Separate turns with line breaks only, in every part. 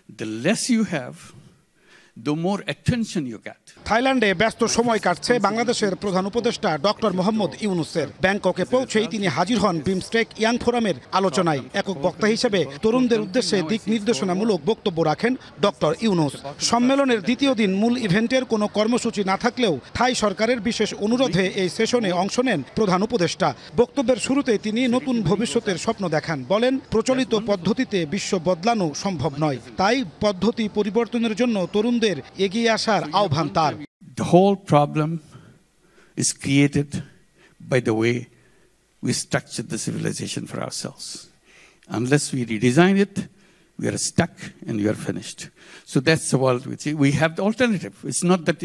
the less you have, the more attention you get.
থাইল্যান্ডে ব্যস্ত সময় কাটছে বাংলাদেশের প্রধান উপদেষ্টা ডক্টর মোহাম্মদ ইউনূসের। ব্যাংককে পৌঁছেই তিনি হাজির হন বিমস্টেক ইয়াং ফোরামের আলোচনায়। একক বক্তা হিসেবে তরুণদের উদ্দেশ্যে দিক নির্দেশনামূলক বক্তব্য রাখেন ডক্টর ইউনূস। সম্মেলনের দ্বিতীয় দিন মূল ইভেন্টের কোনো কর্মসূচি না থাকলেও থাই সরকারের বিশেষ অনুরোধে এই সেশনে অংশ নেন প্রধান উপদেষ্টা। বক্তব্যের শুরুতে তিনি নতুন ভবিষ্যতের স্বপ্ন দেখান। বলেন, প্রচলিত পদ্ধতিতে বিশ্ব বদলানো সম্ভব নয়, তাই পদ্ধতি পরিবর্তনের জন্য তরুণদের এগিয়ে আসার আহ্বান তার।
The whole problem is created by the way we structured the civilization for ourselves. Unless we redesign it, we are stuck and we are finished. So that's the world we see. We have the alternative. It's not that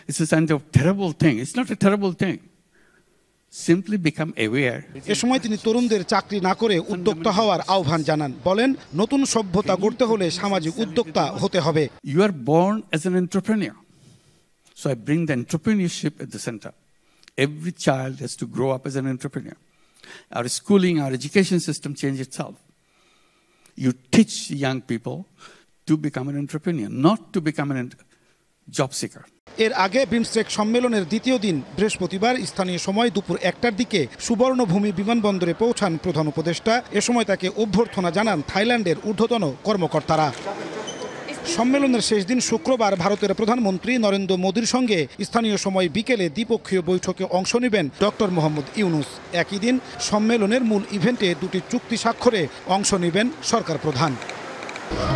it's a kind of terrible thing. It's not a terrible thing. Simply become aware.
এ সময় তিনি তরুণদের চাকরি না করে উদ্যোক্তা হওয়ার আহ্বান জানান। বলেন, নতুন সভ্যতা গড়তে হলে সামাজিক উদ্যোক্তা হতে হবে।
You are born as an entrepreneur. So I bring the entrepreneurship at the center. Every child has to grow up as an entrepreneur. Our schooling, our education system change itself. You teach young people to become an entrepreneur, not to become a job seeker.
এর আগে বিমস্টেক সম্মেলনের দ্বিতীয় দিন বৃহস্পতিবার স্থানীয় সময় দুপুর 1টার দিকে সুবর্ণভূমি বিমানবন্দরে পৌঁছান প্রধান উপদেষ্টা। এ সময় তাকে অভ্যর্থনা জানান থাইল্যান্ডের ঊর্ধ্বতন কর্মকর্তারা। সম্মেলনের শেষ দিন শুক্রবার ভারতের প্রধানমন্ত্রী নরেন্দ্র মোদীর সঙ্গে স্থানীয় সময় বিকেলে দ্বিপক্ষীয় বৈঠকে অংশ নেবেন ডক্টর মোহাম্মদ ইউনূস। একই দিন সম্মেলনের মূল ইভেন্টে দুটি চুক্তি স্বাক্ষরে অংশ নেবেন সরকার প্রধান।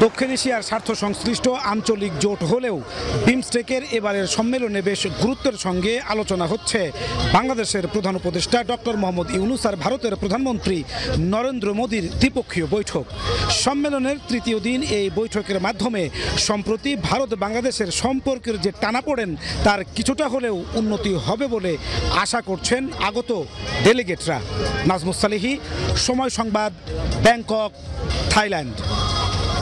দক্ষিণ এশিয়ার স্বার্থ সংশ্লিষ্ট আঞ্চলিক জোট হলেও বিমস্টেকের এবারের সম্মেলনে বেশ গুরুত্বের সঙ্গে আলোচনা হচ্ছে বাংলাদেশের প্রধান উপদেষ্টা ডক্টর মোহাম্মদ ইউনূস আর ভারতের প্রধানমন্ত্রী নরেন্দ্র মোদীর দ্বিপক্ষীয় বৈঠক। সম্মেলনের তৃতীয় দিন এই বৈঠকের মাধ্যমে সম্প্রতি ভারত বাংলাদেশের সম্পর্কের যে টানাপোড়েন তার কিছুটা হলেও উন্নতি হবে বলে আশা করছেন আগত ডেলিগেটরা। নাজমুস সালেহী, সময় সংবাদ, ব্যাংকক, থাইল্যান্ড।